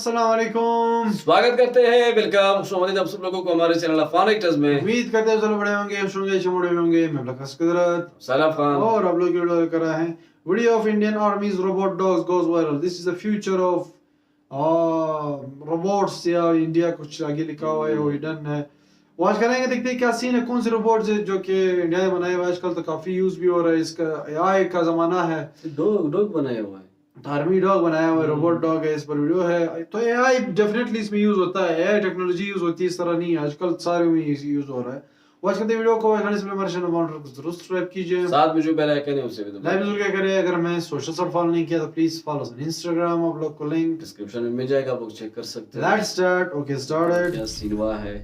अस्सलाम वालेकुम। स्वागत करते हैं, वेलकम, खुशामदीद आप सब लोगों को हमारे चैनल अफान एक्टर्स में। उम्मीद करते हैं सब बड़े होंगे, खुश होंगे, चमड़े होंगे। मैं लखस कुदरत सलाम खान और आप लोग की वीडियो कर रहे हैं। Video of Indian आर्मीज robot dogs goes viral. This is the future of robots या इंडिया, कुछ आगे लिखा हुआ है, वो हिडन है। वॉच करेंगे, देखते हैं क्या सीन है, कौन से रोबोट्स है जो कि इंडिया में बनाए हुए आजकल तो काफी यूज भी हो रहा है। इसका एआई का जमाना है, डॉग बनाया हुआ है, आर्मी डॉग बनाया हुआ है, रोबोट डॉग है, इस पर वीडियो है। तो एआई डेफिनेटली इसमें यूज होता है, एआई टेक्नोलॉजी यूज होती है, इस तरह नहीं है, आजकल सारे में यूज हो रहा है। वॉच करते वीडियो को, हमारे चैनल को जरूर सब्सक्राइब कीजिए, साथ में जो बेल आइकन है उसे भी दबाइए। लाइक जरूर क्या करें। अगर मैं सोशल साइट फॉलो नहीं किया तो प्लीज फॉलो ऑन इंस्टाग्राम, आप लोग को लिंक डिस्क्रिप्शन में मिल जाएगा, आप लोग चेक कर सकते हैं। Let's start. Okay started. क्या सीनवा है।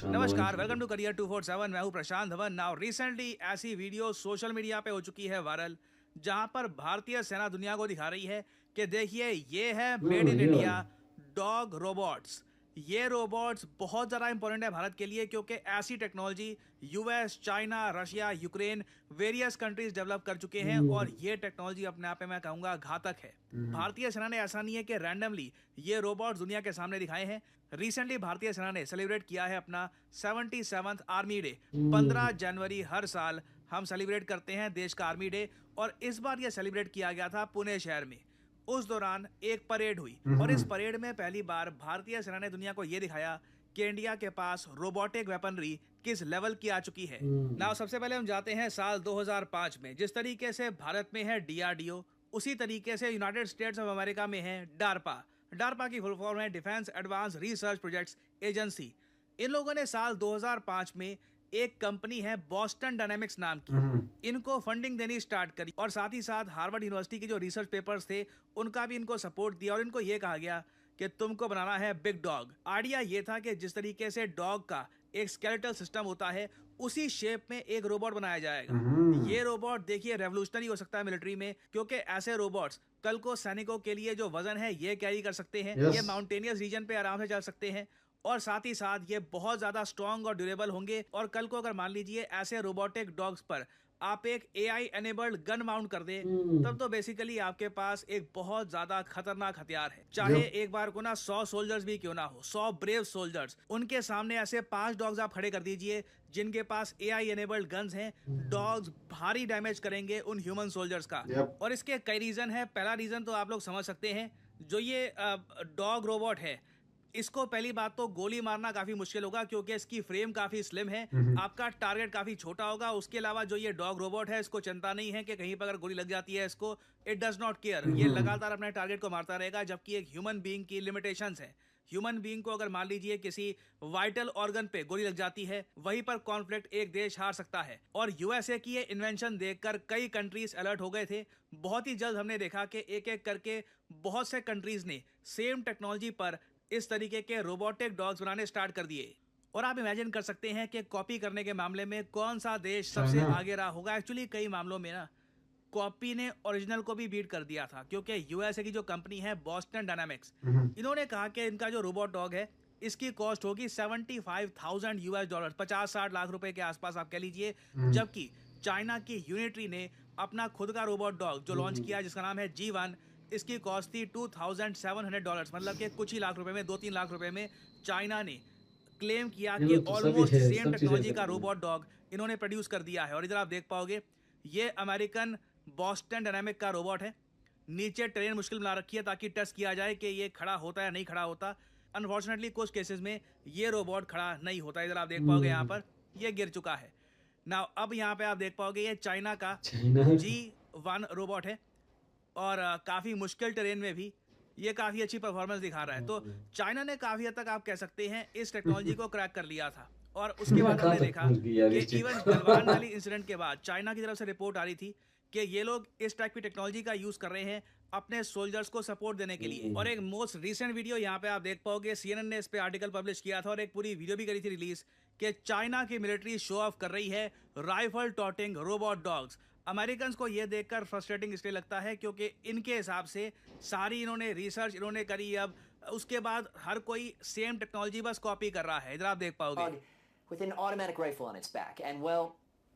नमस्कार, वेलकम टू करियर 247। मैं हूं प्रशांत धवन। नाउ रिसेंटली ऐसी वीडियो सोशल मीडिया पे हो चुकी है वायरल, जहां पर भारतीय सेना दुनिया को दिखा रही है कि देखिए ये है made in India dog robots. ये रोबोट्स बहुत ज़्यादा इंपॉर्टेंट है भारत के लिए, क्योंकि ऐसी technology US, China, Russia, Ukraine, various countries develop कर चुके हैं और ये टेक्नोलॉजी अपने आप में मैं कहूँगा घातक है। भारतीय सेना ने ऐसा नहीं है कि रैंडमली ये रोबोट्स दुनिया के सामने दिखाए हैं। रिसेंटली भारतीय सेना ने सेलिब्रेट किया है अपना 77th आर्मी डे। 15 जनवरी हर साल हम सेलिब्रेट करते हैं देश का आर्मी डे, और इस बार यह सेलिब्रेट किया गया था पुणे शहर में। उस दौरान एक परेड हुई और इस परेड में पहली बार भारतीय सेना ने दुनिया को यह दिखाया कि इंडिया के पास रोबोटिक वेपनरी किस लेवल की आ चुकी है। नाउ सबसे पहले हम जाते हैं साल 2005 में। जिस तरीके से भारत में है डीआरडीओ, उसी तरीके से यूनाइटेड स्टेट्स ऑफ अमेरिका में है डार्पा। डार्पा की फुल फॉर्म है defence advance research projects agency. इन लोगों ने साल 2005 में एक कंपनी है बॉस्टन डायनामिक्स नाम की, इनको फंडिंग देनी स्टार्ट करी, और साथ ही साथ हार्वर्ड यूनिवर्सिटी के जो रिसर्च पेपर्स थे उनका भी इनको सपोर्ट दिया, और इनको ये कहा गया कि तुमको बनाना है बिग डॉग। आइडिया ये था कि जिस तरीके से डॉग का एक स्केलेटल सिस्टम होता है, उसी शेप में एक रोबोट बनाया जाएगा। ये रोबोट देखिए रेवोल्यूशनरी हो सकता है मिलिट्री में, क्योंकि ऐसे रोबोट्स कल को सैनिकों के लिए जो वजन है ये कैरी कर सकते हैं। ये माउंटेनियस रीजन पे आराम से चल सकते हैं, और साथ ही साथ ये बहुत ज्यादा स्ट्रॉन्ग और ड्यूरेबल होंगे। और कल को अगर मान लीजिए ऐसे रोबोटिक डॉग्स पर आप एक एआई एनेबल्ड गन माउंट कर दे, तब तो बेसिकली आपके पास एक बहुत ज्यादा खतरनाक हथियार है। चाहे एक बार को ना 100 सोल्जर्स भी क्यों ना हो, 100 ब्रेव सोल्जर्स, उनके सामने ऐसे 5 डॉग्स आप खड़े कर दीजिए जिनके पास एआई एनेबल्ड गन्स हैं। डॉग्स भारी डैमेज करेंगे उन ह्यूमन सोल्जर्स का। और इसके कई रीजन है। पहला रीजन तो आप लोग समझ सकते हैं, जो ये डॉग रोबोट है, इसको पहली बात तो गोली मारना काफी मुश्किल होगा, क्योंकि इसकी फ्रेम काफी स्लिम है। आपका टारगेट काफी छोटा होगा। उसके अलावा जो ये डॉग रोबोट है, इसको चिंता नहीं है कि कहीं पर अगर गोली लग जाती है इसको, इट डज नॉट केयर। ये लगातार अपने टारगेट को मारता रहेगा, जबकि एक ह्यूमन बीइंग की लिमिटेशंस है। ह्यूमन बीइंग को अगर मान लीजिए किसी वाइटल ऑर्गन पे गोली लग जाती है, वहीं पर कॉन्फ्लिक्ट एक देश हार सकता है। और यूएसए की ये इन्वेंशन देखकर कई कंट्रीज अलर्ट हो गए थे। बहुत ही जल्द हमने देखा कि एक एक करके बहुत से कंट्रीज ने सेम टेक्नोलॉजी पर इस तरीके के रोबोटिक डॉग्स बनाने स्टार्ट कर दिए। और आप इमेजिन कर सकते हैं कि कॉपी करने के मामले में कौन सा देश सबसे आगे रहा होगा। एक्चुअली कई मामलों में ना कॉपी ने ओरिजिनल को भी बीट कर दिया था, क्योंकि यूएसए की जो कंपनी है बॉस्टन डायनामिक्स, इन्होंने कहा कि इनका जो रोबोट डॉग है इसकी कॉस्ट होगी $75,000 US, 50-60 लाख रुपए के आसपास आप कह लीजिए। जबकि चाइना की यूनिट्री ने अपना खुद का रोबोट डॉग जो लॉन्च किया, जिसका नाम है G1, इसकी कॉस्ट थी $2,700, मतलब कि कुछ ही लाख रुपए में, 2-3 लाख रुपए में चाइना ने क्लेम किया कि ऑलमोस्ट सेम टेक्नोलॉजी का रोबोट डॉग इन्होंने प्रोड्यूस कर दिया है। और इधर आप देख पाओगे ये अमेरिकन बॉस्टन डायनामिक का रोबोट है। नीचे ट्रेन मुश्किल बना रखी है ताकि टेस्ट किया जाए कि ये खड़ा होता है या नहीं खड़ा होता। अनफॉर्चुनेटली कुछ केसेस में ये रोबोट खड़ा नहीं होता। इधर आप देख पाओगे यहाँ पर ये गिर चुका है ना। अब यहाँ पे आप देख पाओगे ये चाइना का G1 रोबोट है, और काफ़ी मुश्किल टेरेन में भी ये काफ़ी अच्छी परफॉर्मेंस दिखा रहा है। तो चाइना ने काफ़ी हद तक आप कह सकते हैं इस टेक्नोलॉजी को क्रैक कर लिया था। और उसके बाद हमने देखा कि इवन गलवान वैली इंसिडेंट के बाद चाइना की तरफ से रिपोर्ट आ रही थी कि ये लोग इस टाइप की टेक्नोलॉजी का यूज़ कर रहे हैं अपने सोल्जर्स को सपोर्ट देने के लिए। और एक मोस्ट रिसेंट वीडियो यहाँ पे आप देख पाओगे, CNN ने इस पे आर्टिकल पब्लिश किया था और एक पूरी वीडियो भी करी थी रिलीज, कि चाइना की मिलिट्री शो ऑफ कर रही है राइफल टॉटिंग रोबोट डॉग्स। अमेरिकन को ये देखकर फ्रस्ट्रेटिंग इसलिए लगता है क्योंकि इनके हिसाब से सारी इन्होंने रिसर्च इन्होंने करी, अब उसके बाद हर कोई सेम टेक्नोलॉजी बस कॉपी कर रहा है। इधर आप देख पाओगे with an automatic rifle on its back, and well,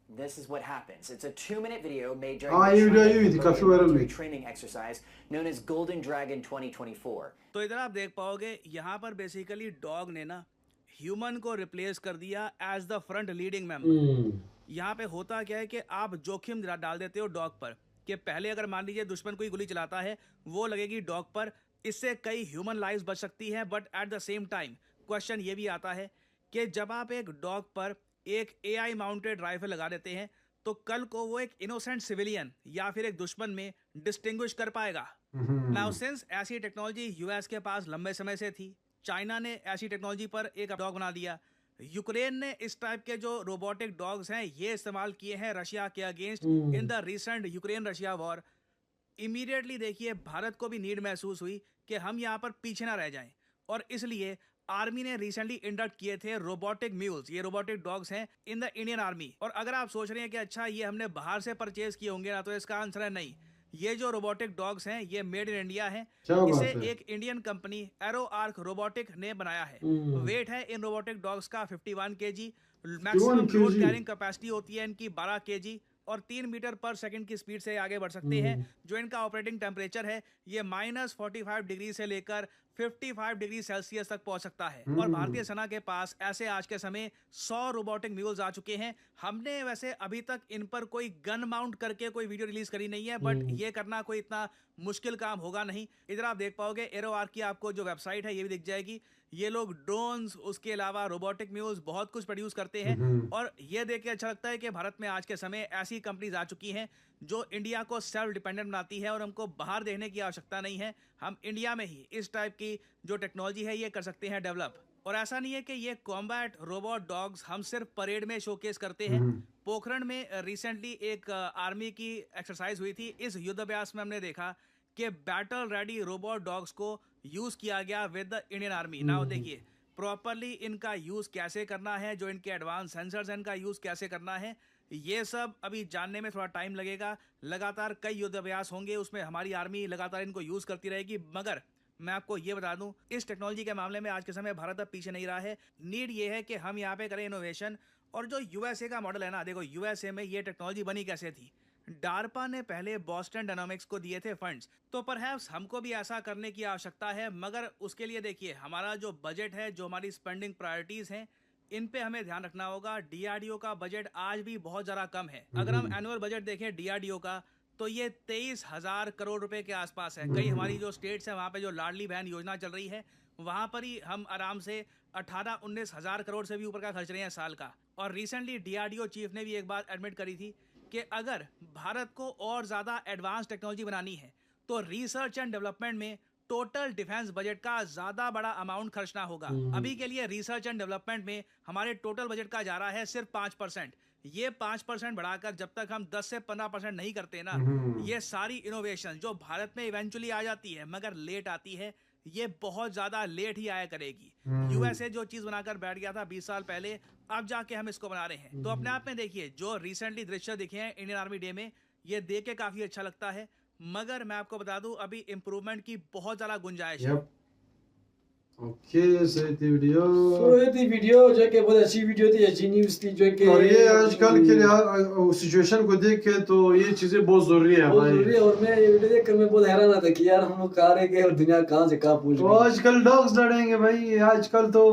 This is what happens. It's a 2-minute video made during हाँ, the ये वीडियो आई हुई थी, China काफी वायरल military हुई। training exercise known as Golden Dragon 2024. तो इधर आप देख पाओगे यहाँ पर बेसिकली डॉग ने ना ह्यूमन को रिप्लेस कर दिया as the front leading member. यहाँ पे होता क्या है कि आप जोखिम डाल देते हो डॉग पर कि पहले अगर मान लीजिए दुश्मन कोई गोली चलाता है वो लगेगी डॉग पर, इससे कई ह्यूमन लाइव्स बच सकती हैं। But at the same time question ये भी आता है कि जब आप एक डॉग पर एक AI माउंटेड राइफल लगा देते हैं तो कल को वो एक इनोसेंट सिविलियन या फिर एक दुश्मन में डिस्टिंग्विश कर पाएगा। नाउ सिंस ऐसी टेक्नोलॉजी यूएस के पास लंबे समय से थी, चाइना ने ऐसी टेक्नोलॉजी पर एक डॉग बना दिया, यूक्रेन ने इस टाइप के जो रोबोटिक डॉग्स हैं ये इस्तेमाल किए हैं रशिया के against in the recent Ukraine Russia war. Immediately देखिए भारत को भी नीड महसूस हुई कि हम यहाँ पर पीछे ना रह जाएं और इसलिए आर्मी ने रिसेंटली इंडक्ट किए थे रोबोटिक म्यूल्स, ये रोबोटिक डॉग्स हैं इन द इंडियन आर्मी। और अगर आप सोच रहे हैं कि अच्छा ये हमने बाहर से परचेज किए होंगे ना, तो इसका आंसर है नहीं। ये जो रोबोटिक डॉग्स हैं ये मेड इन इंडिया हैं। इसे एक Indian company arrow arc robotic ने बनाया है। वेट है इन रोबोटिक डॉग्स का 51 kg, maximum load carrying capacity होती है इनकी 12 kg और 3 मीटर पर सेकंड की स्पीड से आगे बढ़ सकते हैं। जो इनका ऑपरेटिंग टेम्परेचर है ये -45 डिग्री से लेकर 55 डिग्री सेल्सियस तक पहुंच सकता है। और भारतीय सेना के पास ऐसे आज के समय 100 रोबोटिक म्यूल्स आ चुके हैं। हमने वैसे अभी तक इन पर कोई गन माउंट करके कोई वीडियो रिलीज करी नहीं है, बट ये करना कोई इतना मुश्किल काम होगा नहीं। इधर आप देख पाओगे एरो आर्क की आपको जो वेबसाइट है ये भी दिख जाएगी। ये लोग ड्रोन्स, उसके अलावा रोबोटिक म्यूल्स बहुत कुछ प्रोड्यूस करते हैं। और ये देख के अच्छा लगता है कि भारत में आज के समय ऐसी कंपनीज आ चुकी हैं जो इंडिया को सेल्फ डिपेंडेंट बनाती है और हमको बाहर देखने की आवश्यकता नहीं है। हम इंडिया में ही इस टाइप की जो टेक्नोलॉजी है ये कर सकते हैं डेवलप। और ऐसा नहीं है कि ये कॉम्बैट रोबोट डॉग्स हम सिर्फ परेड में शोकेस करते हैं। पोखरण में रिसेंटली एक आर्मी की एक्सरसाइज हुई थी। इस युद्ध अभ्यास में हमने देखा कि बैटल रेडी रोबोट डॉग्स को यूज किया गया with the Indian army. Now देखिए प्रॉपरली इनका यूज कैसे करना है, जो इनके एडवांस सेंसर्स हैं इनका यूज कैसे करना है, ये सब अभी जानने में थोड़ा टाइम लगेगा। लगातार कई युद्ध अभ्यास होंगे, उसमें हमारी आर्मी लगातार इनको यूज करती रहेगी। मगर मैं आपको ये बता दूं, इस टेक्नोलॉजी के मामले में आज के समय भारत अब पीछे नहीं रहा है। नीड ये है कि हम यहाँ पे करें इनोवेशन। और जो यूएसए का मॉडल है ना, देखो यूएसए में ये टेक्नोलॉजी बनी कैसे थी। डार्पा ने पहले बॉस्टन डायनामिक्स को दिए थे फंड्स, तो परहैप्स हमको भी ऐसा करने की आवश्यकता है। मगर उसके लिए देखिए हमारा जो बजट है, जो हमारी स्पेंडिंग प्रायोरिटीज हैं, इन पे हमें ध्यान रखना होगा। डीआरडीओ का बजट आज भी बहुत ज़्यादा कम है। अगर हम एनुअल बजट देखें डीआरडीओ का तो ये 23,000 करोड़ रुपए के आसपास है। कई हमारी जो स्टेट्स हैं वहाँ पे जो लाडली बहन योजना चल रही है वहाँ पर ही हम आराम से 18-19 हज़ार करोड़ से भी ऊपर का खर्च रहे हैं साल का। और रिसेंटली डीआरडीओ चीफ ने भी एक बात एडमिट करी थी कि अगर भारत को और ज़्यादा एडवांस टेक्नोलॉजी बनानी है तो रिसर्च एंड डेवलपमेंट में टोटल डिफेंस बजट का ज़्यादा बड़ा अमाउंट खर्चना होगा। अभी के लिए रिसर्च एंड डेवलपमेंट में हमारे टोटल बजट का जा रहा है सिर्फ 5%। ये 5% बढ़ाकर जब तक हम 10 से 15% नहीं करते ना, ये सारी इनोवेशन जो भारत में इवेंचुअली आ जाती है मगर लेट आती है, ये बहुत ज्यादा लेट ही आया करेगी। यूएसए जो चीज बनाकर बैठ गया था 20 साल पहले, अब जाके हम इसको बना रहे हैं। तो अपने आप में देखिए जो रिसेंटली दृश्य दिखे हैं इंडियन आर्मी डे में, ये देख के काफी अच्छा लगता है। मगर मैं आपको बता दूं अभी इम्प्रूवमेंट की बहुत ज्यादा गुंजाइश है। ओके, सही थी वीडियो। तो ये थी वीडियो जो कि बहुत अच्छी वीडियो थी, अच्छी न्यूज़ थी जो कि और ये आजकल के लिए सिचुएशन को देख के तो ये चीजें बहुत जरूरी है बहुत भाई। जरूरी है। और मैं ये वीडियो देखकर मैं बहुत हैरान था कि यार हम लोग कहाँ रह गए और दुनिया कहाँ से कहाँ पहुंच तो गई। आजकल डॉग्स लड़ेंगे भाई। आजकल तो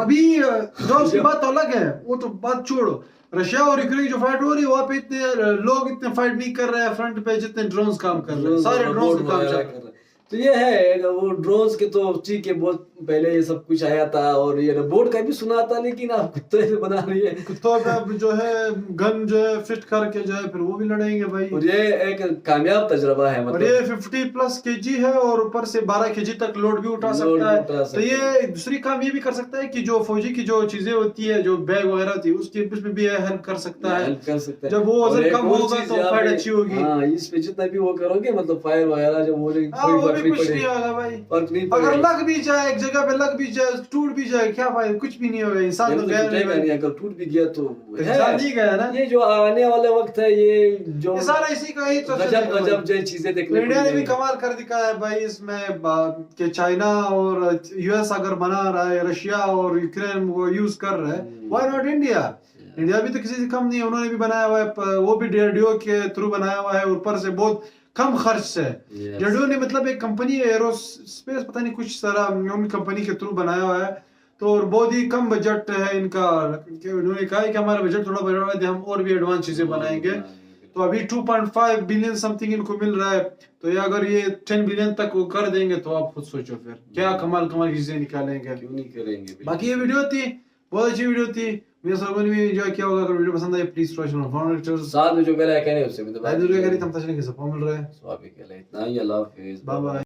अभी डॉग्स की बात तो अलग है, वो तो बात छोड़ो। रशिया और यूक्रेन जो फाइट हो रही है वहाँ पे इतने लोग इतने फाइट नहीं कर रहे हैं फ्रंट पे जितने ड्रोन्स काम कर रहे हैं। सारे ड्रोन्स काम चल रहे हैं। तो ये है वो ड्रोन्स के तो ठीक है, बहुत पहले ये सब कुछ आया था और ये रोबोट का भी सुना था, लेकिन आप कुत्ते से बना रही है। कुत्तों पे अब जो है गन जो है फिट करके जो है फिर वो भी लड़ेंगे भाई। और ये एक कामयाब तजर्बा है और ये 50+ kg है और ऊपर से 12 kg तक लोड भी उठा सकता है। तो ये दूसरी काम ये भी कर सकता है कि जो फौजी की जो चीजें होती है, जो बैग वगैरह थी, उसकी उसमें भी हेल्प कर सकता है। जब वो वजन कम होगा तो फाइट अच्छी होगी। हाँ, इस पे जितना भी वो करोगे मतलब फायर वगैरह जो वो कुछ नहीं होगा भाई। अगर लग भी जाए एक जगह पे, लग भी जाए, टूट भी जाए, क्या फायदा, कुछ भी नहीं होगा। इंसान तो गया नहीं, अगर टूट भी गया तो इंसान नहीं गया ना। ये जो आने वाला वक्त है, ये जो सारा इसी का ही तो गजब जो चीजें देखने को इंडिया ने भी कमाल कर दिखाया है भाई इसमें कि चाइना और यूएस अगर बना रहा है, रशिया और यूक्रेन वो यूज कर रहा है, व्हाई नॉट इंडिया। इंडिया भी तो किसी से कम नहीं है, उन्होंने भी बनाया हुआ है, वो भी DRDO के थ्रू बनाया हुआ है, ऊपर से बहुत कम खर्च से। DRDO ने मतलब एक कंपनी है एरोस्पेस, पता नहीं कुछ सारा उन कंपनी के थ्रू बनाया हुआ है, तो और बहुत ही कम बजट है इनका। उन्होंने कहा है कि हमारा बजट थोड़ा बढ़ रहा है, हम और भी एडवांस चीजें बनाएंगे। तो अभी 2.5 बिलियन समथिंग इनको मिल रहा है, तो ये अगर ये 10 बिलियन तक वो कर देंगे तो आप खुद सोचो फिर क्या कमाल कमाल की चीजें निकालेंगे। क्यों नहीं करेंगे। बाकी ये वीडियो थी, बहुत अच्छी वीडियो थी, मेरे सबों ने भी एंजॉय किया होगा। अगर वीडियो पसंद आए प्लीज साथ में जो पहले कहने उससे भी तो बाय बाय। तम तक नहीं सब मिल रहा है। स्वाभाविक है, इतना ही। अल्लाह हाफिज़, बाय बाय।